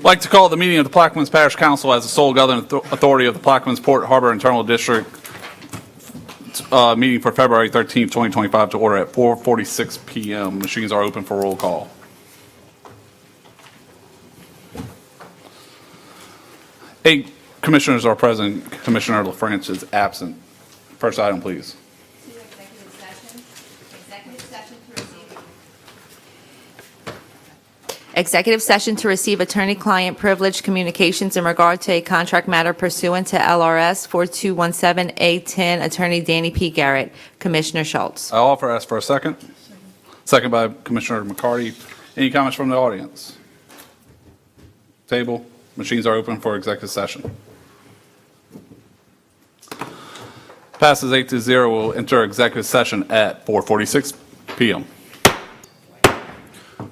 I'd like to call the meeting of the Plaquemines Parish Council as the sole governing authority of the Plaquemines Port Harbor Internal District meeting for February 13th, 2025 to order at 4:46 p.m. Machines are open for roll call. Eight commissioners are present. Commissioner LaFrance is absent. First item, please. Executive session to receive attorney-client privilege communications in regard to a contract matter pursuant to LRS 4217A10, Attorney Danny P. Garrett. Commissioner Schultz. I offer ask for a second. Second by Commissioner McCarty. Any comments from the audience? Table. Machines are open for executive session. Passes 8-0. We'll enter executive session at 4:46 p.m.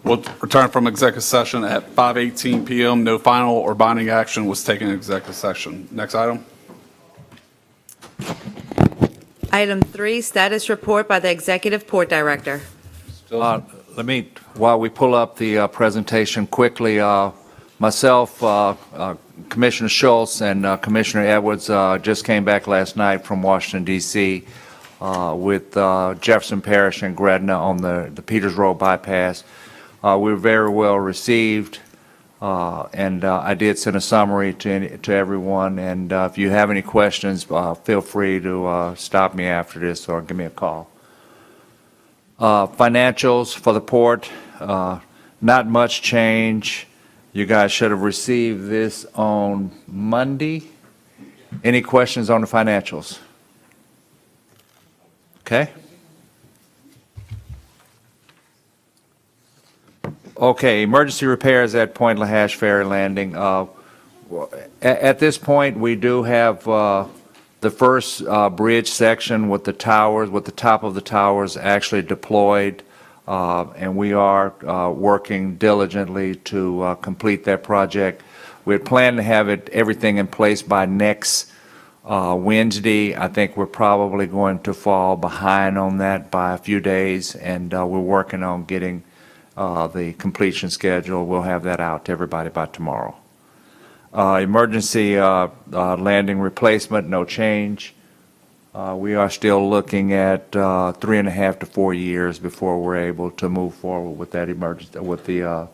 We'll return from executive session at 5:18 p.m. No final or binding action was taken in executive session. Next item. Item 3, status report by the Executive Port Director. While we pull up the presentation quickly, myself, Commissioner Schultz, and Commissioner Edwards just came back last night from Washington, D.C. With Jefferson Parish and Gretna on the Peters Road bypass. We were very well received, and I did send a summary to everyone. And if you have any questions, feel free to stop me after this or give me a call. Financials for the port, not much change. You guys should have received this on Monday. Any questions on the financials? Okay. Okay, emergency repairs at Point Lahash Ferry Landing. At this point, we do have the first bridge section with the towers, with the top of the towers actually deployed, and we are working diligently to complete that project. We had planned to have everything in place by next Wednesday. I think we're probably going to fall behind on that by a few days, and we're working on getting the completion schedule. We'll have that out to everybody by tomorrow. Emergency landing replacement, no change. We are still looking at 3.5 to 4 years before we're able to move forward with that emergency, with the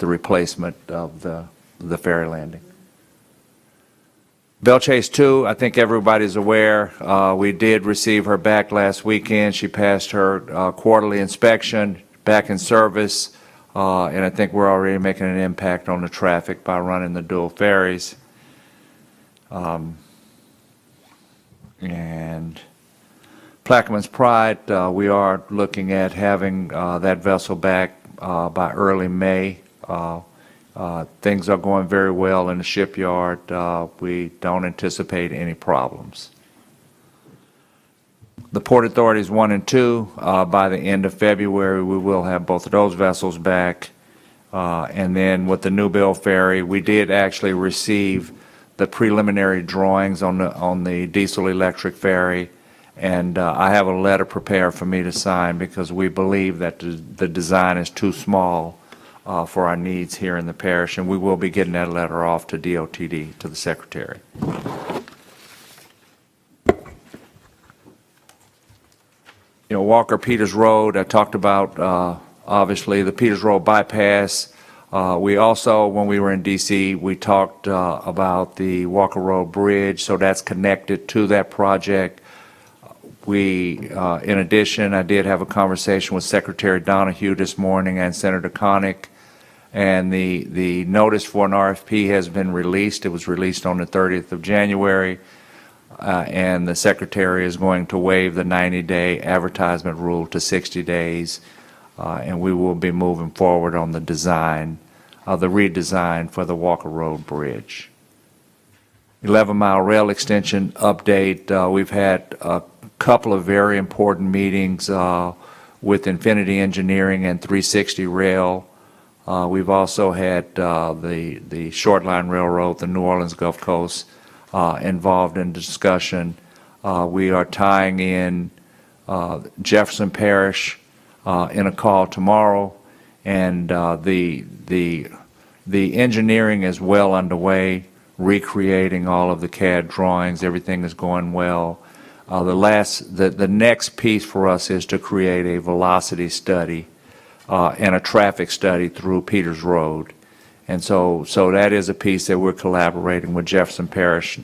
replacement of the ferry landing. Belle Chase 2, I think everybody's aware. We did receive her back last weekend. She passed her quarterly inspection, back in service, and I think we're already making an impact on the traffic by running the dual ferries. And Plaquemines Pride, we are looking at having that vessel back by early May. Things are going very well in the shipyard. We don't anticipate any problems. The Port Authorities 1 and 2, by the end of February, we will have both of those vessels back. And then with the Newbill Ferry, we did actually receive the preliminary drawings on the diesel electric ferry. And I have a letter prepared for me to sign because we believe that the design is too small for our needs here in the parish. And we will be getting that letter off to DOTD, to the Secretary. You know, Walker Peters Road, I talked about, obviously, the Peters Road bypass. We also, when we were in D.C., we talked about the Walker Road Bridge, so that's connected to that project. We, in addition, I did have a conversation with Secretary Donahue this morning and Senator Connick, and the notice for an RFP has been released. It was released on the 30th of January. And the Secretary is going to waive the 90-day advertisement rule to 60 days, and we will be moving forward on the design, the redesign for the Walker Road Bridge. 11-mile rail extension update. We've had a couple of very important meetings with Infinity Engineering and 360 Rail. We've also had the Short Line Railroad, the New Orleans Gulf Coast, involved in discussion. We are tying in Jefferson Parish in a call tomorrow, and the The engineering is well underway, recreating all of the CAD drawings. Everything is going well. The next piece for us is to create a velocity study and a traffic study through Peters Road. And so that is a piece that we're collaborating with Jefferson Parish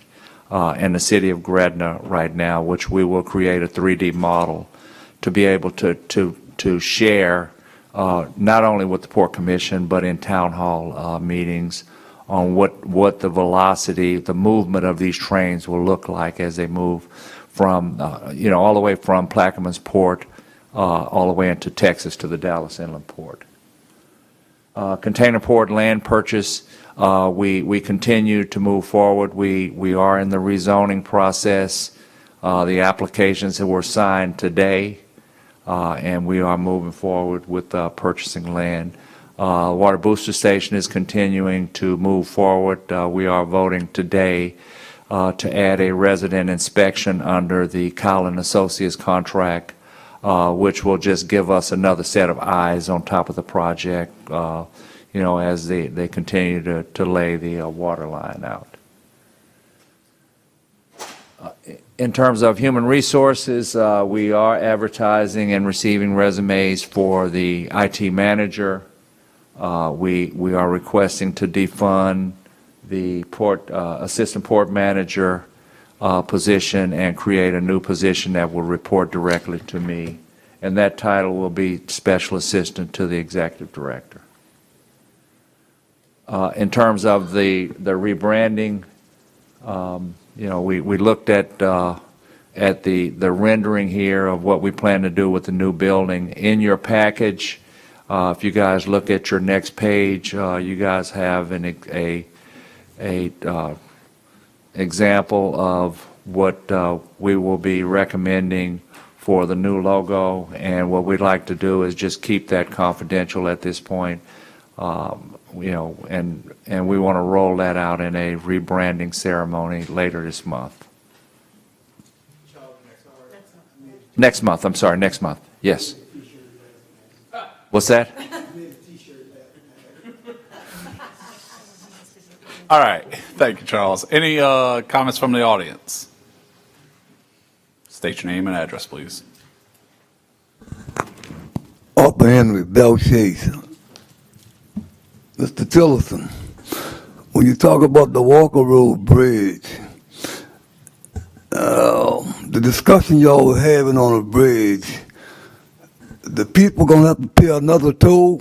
and the city of Gretna right now, which we will create a 3D model to be able to share not only with the Port Commission, but in town hall meetings on what the velocity, the movement of these trains will look like as they move from, all the way from Plaquemines Port all the way into Texas to the Dallas Inland Port. Container port land purchase, we continue to move forward. We are in the rezoning process. The applications that were signed today, and we are moving forward with purchasing land. Water booster station is continuing to move forward. We are voting today to add a resident inspection under the Collin Associates contract, which will just give us another set of eyes on top of the project, as they continue to lay the water line out. In terms of human resources, we are advertising and receiving resumes for the IT manager. We are requesting to defund the assistant port manager position and create a new position that will report directly to me. And that title will be Special Assistant to the Executive Director. In terms of the rebranding, we looked at the rendering here of what we plan to do with the new building. In your package, if you guys look at your next page, you guys have an example of what we will be recommending for the new logo, and what we'd like to do is just keep that confidential at this point. And we want to roll that out in a rebranding ceremony later this month. Next month, I'm sorry, next month, yes. What's that? All right, thank you, Charles. Any comments from the audience? State your name and address, please. Arthur Henry, Bell Chase. Mr. Tillerson, when you talk about the Walker Road Bridge, the discussion y'all were having on the bridge, the people gonna have to pay another toll?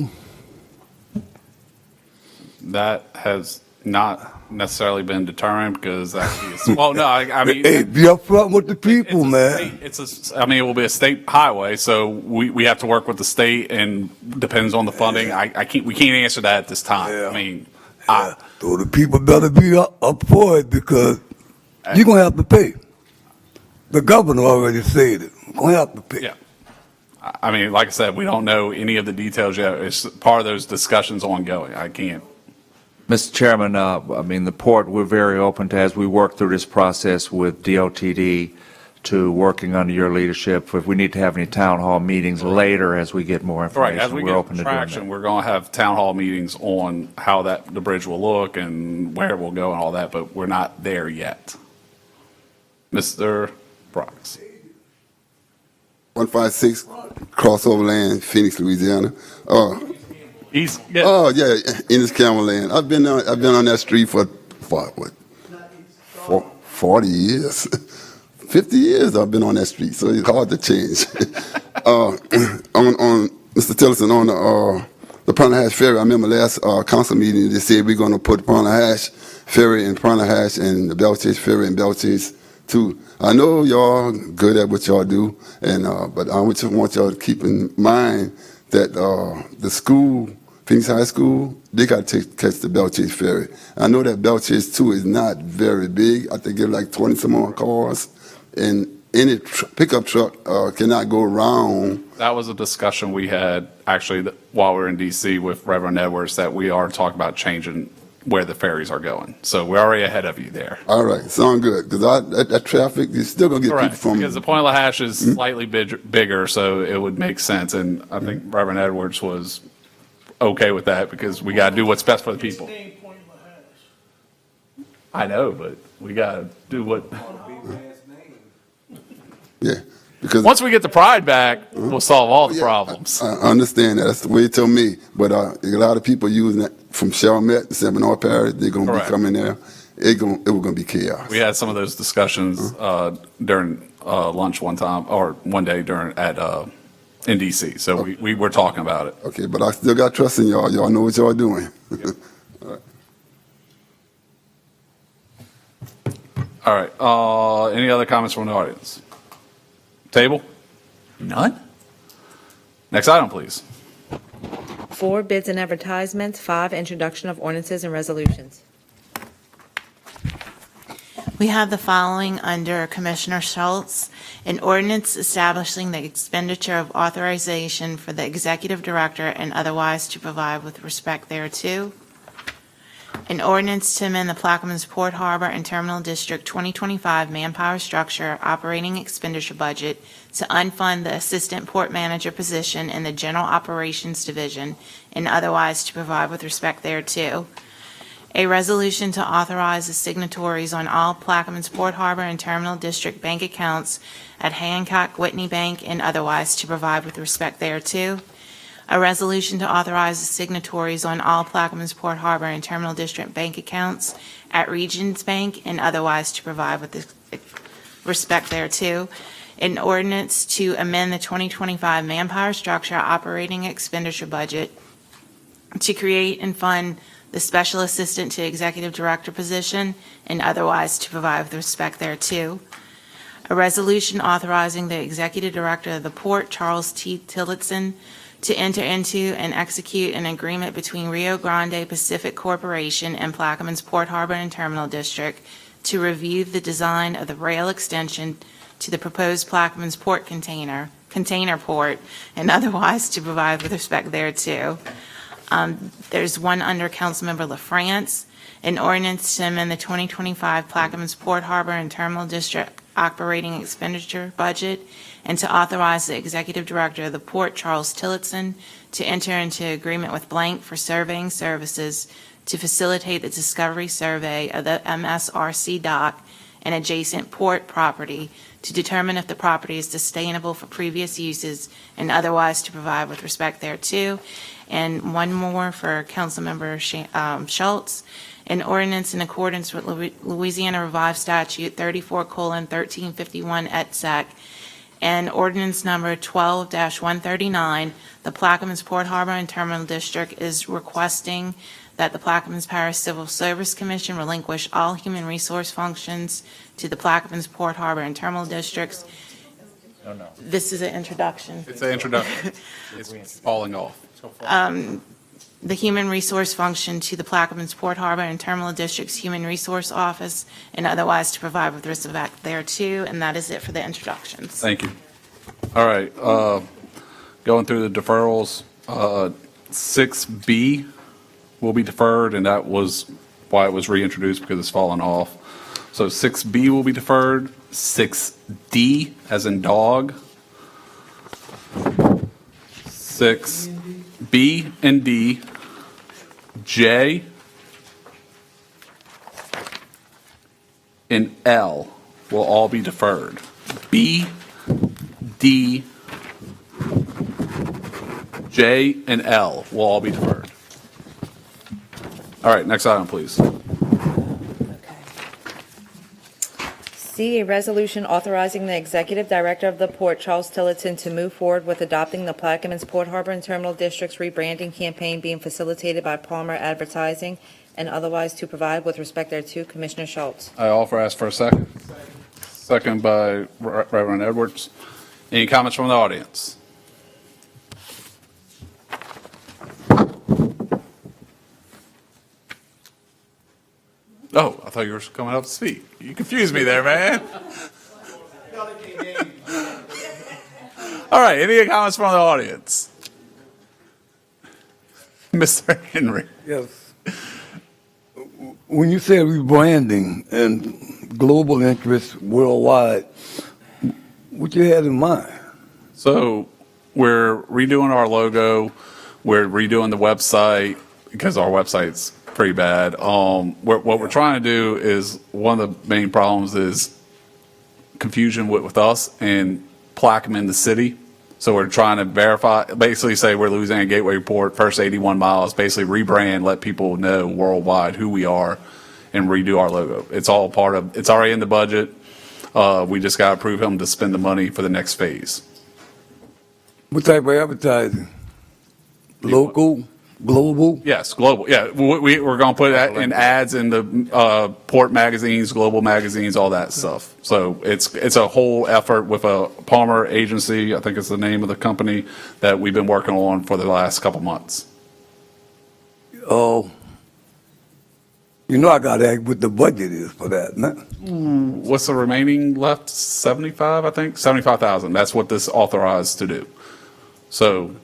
That has not necessarily been determined because well, no, I mean. Hey, be upfront with the people, man. It will be a state highway, so we have to work with the state, and depends on the funding. We can't answer that at this time. Yeah. So the people better be up for it, because you're gonna have to pay. The governor already said it. You're gonna have to pay. Yeah. Like I said, we don't know any of the details yet. It's part of those discussions ongoing. I can't. Mr. Chairman, the port, we're very open to, as we work through this process with DOTD, to working under your leadership. If we need to have any town hall meetings later as we get more information, Right, as we we're open get to doing traction, that. we're going to have town hall meetings on how the bridge will look and where it will go and all that, but we're not there yet. Mr. Brox. 156 crossover land, Phoenix, Louisiana. Oh yeah, Ennis Campbell land. I've been on that street for 40 years, 50 years. I've been on that street, so it's hard to change. On Mr. Tillerson, on the Prana Hash Ferry, I remember last council meeting they said we're going to put Prana Hash Ferry and Prana Hash and the Belle Chase Ferry and Belle Chase too. I know y'all good at what y'all do, and but I just want y'all to keep in mind that the school, Phoenix High School, they got to catch the Belle Chase Ferry. I know that Belle Chase 2 is not very big. I think it's like 20 some more cars, and any pickup truck cannot go around. That was a discussion we had actually while we were in D.C. with Reverend Edwards, that we are talking about changing where the ferries are going. So we're already ahead of you there. All right, sound good, because that traffic, you're still going to get Correct, people from... because the Point Lahash is slightly bigger, so it would make sense. And I think Reverend Edwards was okay with that because we got to do what's best for the people. I know, but we got to do what. Yeah, because Once we get the pride back, we'll solve all the problems. I understand that. That's the way it told me. But a lot of people using it from Chalmette to Seminole Parish, they're going to be Correct. coming there. It was going to be chaos. We had some of those discussions during lunch one time, or one day in DC. So we were talking about it. Okay, but I still got trust in y'all. Y'all know what y'all doing. All right. Any other comments from the audience? Table? None? Next item, please. 4, bids and advertisements. 5, introduction of ordinances and resolutions. We have the following under Commissioner Schultz: an ordinance establishing the expenditure of authorization for the executive director and otherwise to provide with respect thereto. An ordinance to amend the Plaquemines Port Harbor and Terminal District 2025 manpower structure operating expenditure budget to unfund the assistant port manager position in the General Operations Division and otherwise to provide with respect thereto. A resolution to authorize the signatories on all Plaquemines Port Harbor and Terminal District bank accounts at Hancock Whitney Bank and otherwise to provide with respect thereto. A resolution to authorize the signatories on all Plaquemines Port Harbor and Terminal District bank accounts at Regions Bank and otherwise to provide with respect thereto. An ordinance to amend the 2025 manpower structure operating expenditure budget to create and fund the Special Assistant to Executive Director position and otherwise to provide with respect thereto. A resolution authorizing the Executive Director of the Port, Charles T. Tillotson, to enter into and execute an agreement between Rio Grande Pacific Corporation and Plaquemines Port Harbor and Terminal District to review the design of the rail extension to the proposed Plaquemines Port container port, and otherwise to provide with respect thereto. There's one under Councilmember LaFrance, an ordinance to amend the 2025 Plaquemines Port Harbor and Terminal District operating expenditure budget and to authorize the Executive Director of the Port, Charles Tillotson, to enter into agreement with Blank for surveying services to facilitate the discovery survey of the MSRC dock and adjacent port property to determine if the property is sustainable for previous uses and otherwise to provide with respect thereto. And one more for Councilmember Schultz, an ordinance in accordance with Louisiana Revised Statute 34:1351 et sec, and ordinance number 12-139, the Plaquemines Port Harbor and Terminal District is requesting that the Plaquemines Parish Civil Service Commission relinquish all human resource functions to the Plaquemines Port Harbor and Terminal Districts. No. This is an introduction. It's an introduction. It's falling off. The human resource function to the Plaquemines Port Harbor and Terminal District's Human Resource Office and otherwise to provide with respect thereto, and that is it for the introductions. Thank you. All right, going through the deferrals, 6B will be deferred, and that was why it was reintroduced because it's fallen off. So 6B will be deferred, 6D as in dog, 6B and D, J, and L will all be deferred. B, D, J, and L will all be deferred. All right, next item, please. C, a resolution authorizing the Executive Director of the Port, Charles Tillotson, to move forward with adopting the Plaquemines Port Harbor and Terminal District's rebranding campaign being facilitated by Palmer Advertising and otherwise to provide with respect thereto. Commissioner Schultz. I offer ask for a second. Second by Reverend Edwards. Any comments from the audience? Oh, I thought you were coming up to speak. You confused me there, man. All right, any comments from the audience? Mr. Henry. Yes. When you say rebranding and global interests worldwide, what you had in mind? So we're redoing our logo. We're redoing the website because our website's pretty bad. What we're trying to do is, one of the main problems is confusion with us and Plaquemine, the city. So we're trying to verify, basically say we're Louisiana Gateway Port, first 81 miles, basically rebrand, let people know worldwide who we are, and redo our logo. It's all part of, it's already in the budget. We just got to approve him to spend the money for the next phase. What type of advertising? Local, global? Yes, global. Yeah, we're going to put that in ads in the port magazines, global magazines, all that stuff. So it's a whole effort with a Palmer Agency, I think is the name of the company, that we've been working on for the last couple months. Oh, you know I gotta ask what the budget is for that, man. What's the remaining left? 75, I think? 75,000. That's what this authorized to do. So,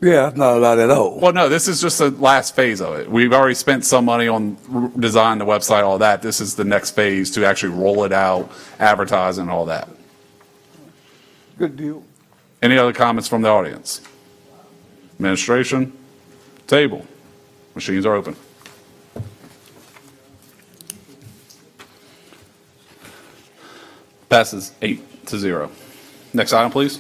Yeah, that's not a lot at all. well, no, this is just the last phase of it. We've already spent some money on design the website, all that. This is the next phase to actually roll it out, advertise and all that. Good deal. Any other comments from the audience? Administration? Table? Machines are open. Passes 8-0. Next item, please.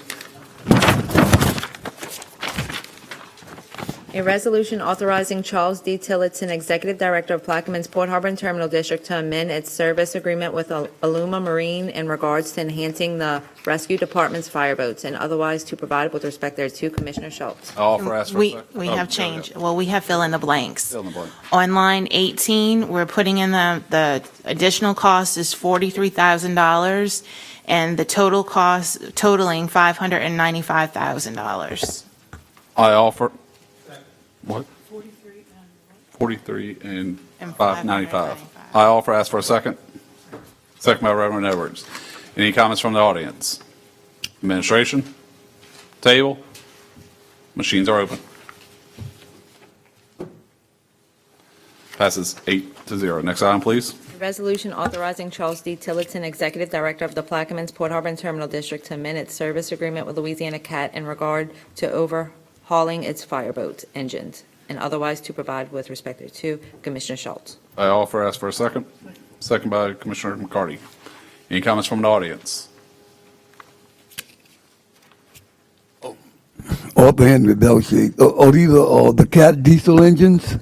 A resolution authorizing Charles D. Tillotson, Executive Director of Plaquemines Port Harbor and Terminal District, to amend its service agreement with Aluma Marine in regards to enhancing the Rescue Department's fireboats and otherwise to provide with respect thereto. Commissioner Schultz. I'll offer ask for a We second. we Oh, have go changed, ahead. well, we have fill in the blanks. Fill in the blank. On line 18, we're putting in the additional cost is $43,000, and the total cost totaling $595,000. I offer. What? 43 and And 595. 595. I offer ask for a second. Second by Reverend Edwards. Any comments from the audience? Administration? Table? Machines are open. Passes 8-0. Next item, please. A resolution authorizing Charles D. Tillotson, Executive Director of the Plaquemines Port Harbor and Terminal District, to amend its service agreement with Louisiana CAT in regard to overhauling its fireboat engines and otherwise to provide with respect thereto. Commissioner Schultz. I offer ask for a second. Second by Commissioner McCarty. Any comments from the audience? Arthur Henry Bellshade. These are the Cat diesel engines?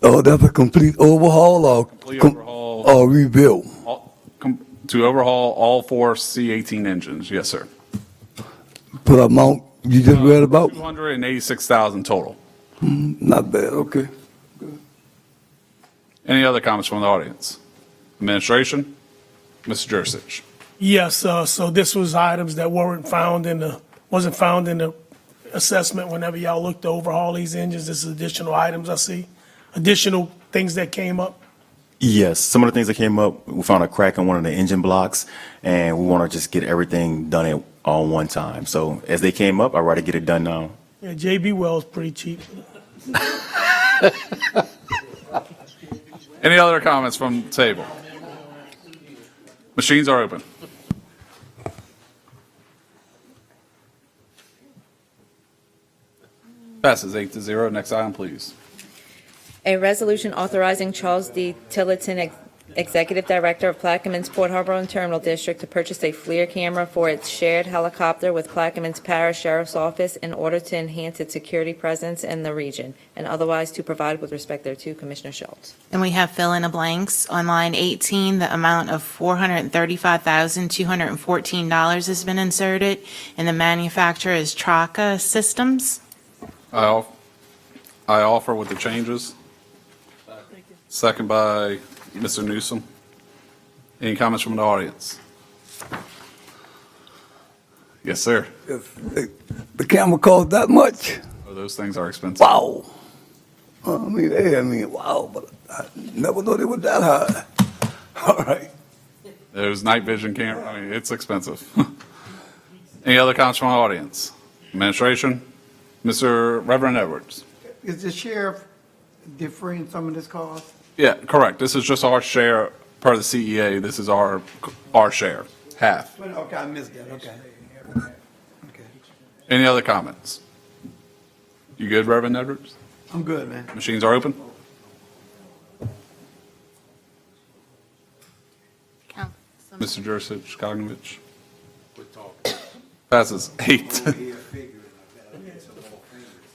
That's a complete overhaul or? Complete overhaul. Or rebuild? To overhaul all 4 C-18 engines, yes, sir. For the amount you just read about? 286,000 total. Not bad, okay. Any other comments from the audience? Administration? Mr. Jursich. Yes, so this was items that wasn't found in the assessment whenever y'all looked to overhaul these engines. This is additional items I see, additional things that came up. Yes, some of the things that came up, we found a crack in one of the engine blocks, and we want to just get everything done at all one time. So as they came up, I'd rather get it done now. Yeah, JB Well's pretty cheap. Any other comments from the table? Machines are open. Passes 8-0. Next item, please. A resolution authorizing Charles D. Tillotson, Executive Director of Plaquemines Port Harbor and Terminal District, to purchase a FLIR camera for its shared helicopter with Plaquemines Parish Sheriff's Office in order to enhance its security presence in the region and otherwise to provide with respect thereto. Commissioner Schultz. And we have fill in the blanks. On line 18, the amount of $435,214 has been inserted, and the manufacturer is Traka Systems. I offer with the changes. Second by Mr. Newsom. Any comments from the audience? Yes, sir. The camera cost that much? Oh, those things are expensive. Wow. Wow, but I never thought it was that high. All right. There's night vision camera. I mean, it's expensive. Any other comments from the audience? Administration? Mr. Reverend Edwards. Is the sheriff deferring some of this cost? Yeah, correct. This is just our share per the CEA. This is our share, half. Okay, I missed that, okay. Any other comments? You good, Reverend Edwards? I'm good, man. Machines are open? Mr. Jurisic, Skognovich? Passes 8.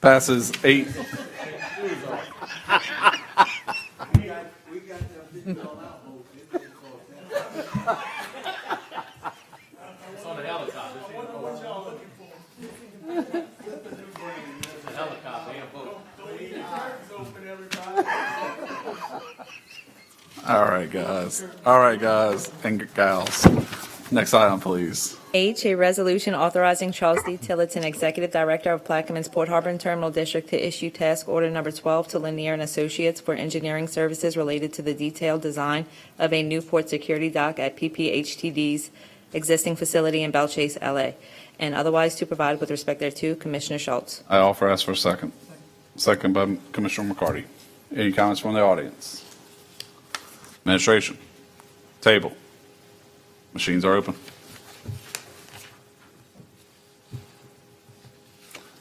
Passes 8. All right, guys. All right, guys and gals. Next item, please. H, a resolution authorizing Charles D. Tillotson, Executive Director of Plaquemines Port Harbor and Terminal District, to issue task order number 12 to Lanier and Associates for engineering services related to the detailed design of a new port security dock at PPHTD's existing facility in Belchase, LA, and otherwise to provide with respect thereto. Commissioner Schultz. I offer ask for a second. Second by Commissioner McCarty. Any comments from the audience? Administration. Table. Machines are open.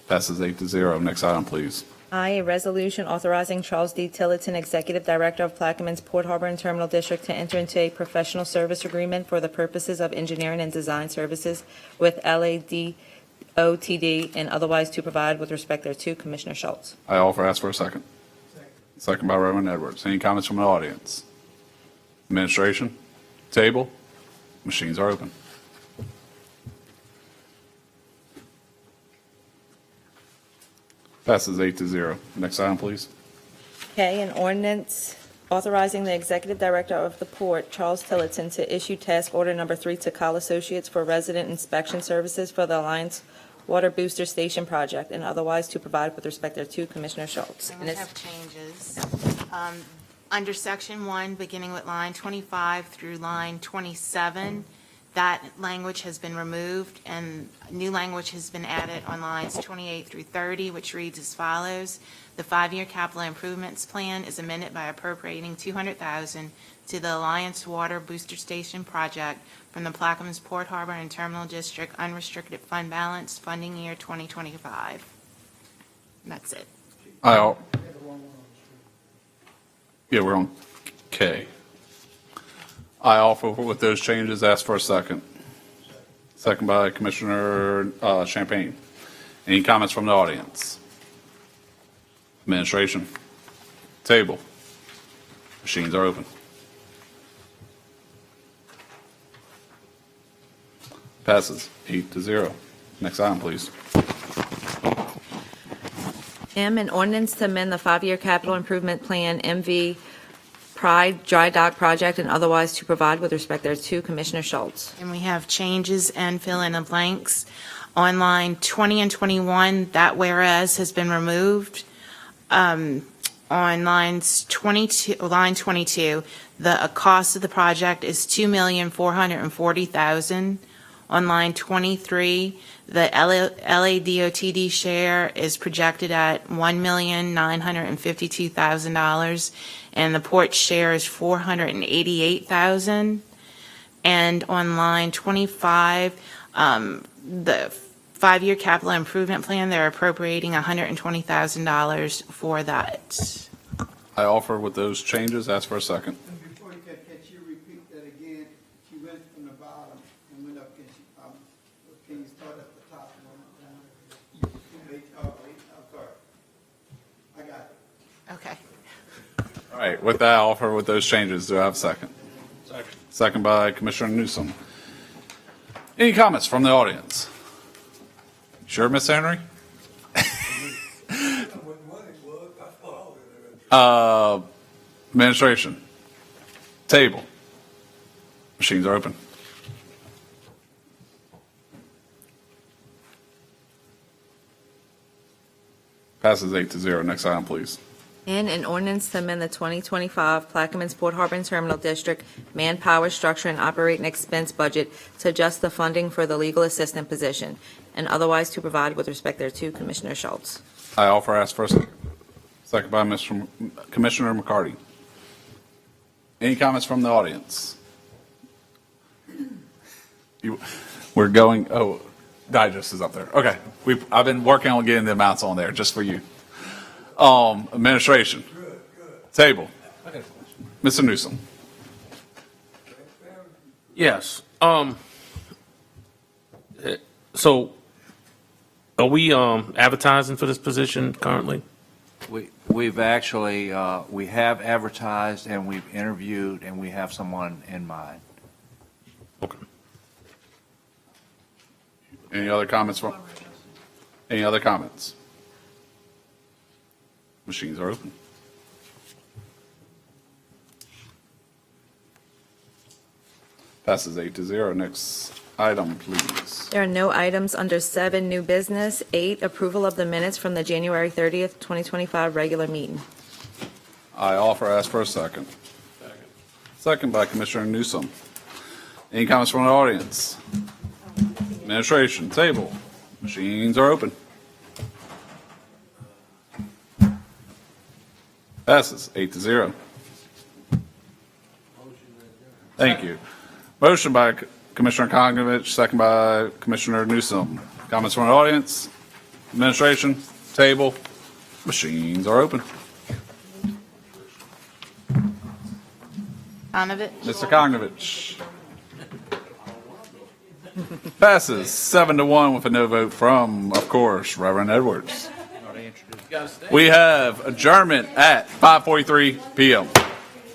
Passes 8-0. Next item, please. I, a resolution authorizing Charles D. Tillotson, Executive Director of Plaquemines Port Harbor and Terminal District, to enter into a professional service agreement for the purposes of engineering and design services with LADOTD and otherwise to provide with respect thereto. Commissioner Schultz. I offer ask for a second. Second by Reverend Edwards. Any comments from the audience? Administration. Table. Machines are open. Passes 8-0. Next item, please. Okay, an ordinance authorizing the Executive Director of the Port, Charles Tillotson, to issue task order number 3 to Call Associates for resident inspection services for the Alliance Water Booster Station project and otherwise to provide with respect thereto. Commissioner Schultz. I'm And going to it's- have changes. Under Section 1, beginning with line 25 through line 27, that language has been removed, and new language has been added on lines 28 through 30, which reads as follows. The 5-year capital improvements plan is amended by appropriating $200,000 to the Alliance Water Booster Station project from the Plaquemines Port Harbor and Terminal District unrestricted fund balance, funding year 2025. And that's it. Yeah, we're on K. I offer with those changes, ask for a second. Second by Commissioner Champagne. Any comments from the audience? Administration. Table. Machines are open. Passes 8-0. Next item, please. M, an ordinance to amend the 5-year capital improvement plan, MV Pride Dry Dock Project, and otherwise to provide with respect thereto. Commissioner Schultz. And we have changes and fill in the blanks. On line 20 and 21, that whereas has been removed. On line 22, the cost of the project is $2,440,000. On line 23, the LADOTD share is projected at $1,952,000, and the port share is $488,000. And on line 25, the 5-year capital improvement plan, they're appropriating $120,000 for that. I offer with those changes, ask for a second. And before you can you repeat that again? She went from the bottom and went up. Can you start at the top and went down? Wait, I'm sorry. I got it. Okay. All right, with that, I offer with those changes. Do I have a second? Second by Commissioner Newsom. Any comments from the audience? Sure, Miss Henry? Administration. Table. Machines are open. Passes 8-0. Next item, please. And an ordinance to amend the 2025 Plaquemines Port Harbor and Terminal District Manpower Structure and Operating Expense Budget to adjust the funding for the legal assistant position, and otherwise to provide with respect thereto. Commissioner Schultz. I offer ask for a second. Second by Commissioner McCarty. Any comments from the audience? We're going, digest is up there. Okay. I've been working on getting the amounts on there just for you. Administration. Table. Mr. Newsom. Yes. So are we advertising for this position currently? We've actually, we have advertised and we've interviewed and we have someone in mind. Okay. Any other comments from? Any other comments? Machines are open. Passes 8-0. Next item, please. There are no items under 7, new business. 8, approval of the minutes from the January 30th, 2025 regular meeting. I ask for a second. Second by Commissioner Newsom. Any comments from the audience? Administration, table. Machines are open. Passes 8-0. Thank you. Motion by Commissioner Kongovich, second by Commissioner Newsom. Comments from the audience? Administration, table. Machines are open. Panovich. Mr. Kongovich. Passes 7-1 with a no vote from, of course, Reverend Edwards. We have adjournment at 5:43 p.m.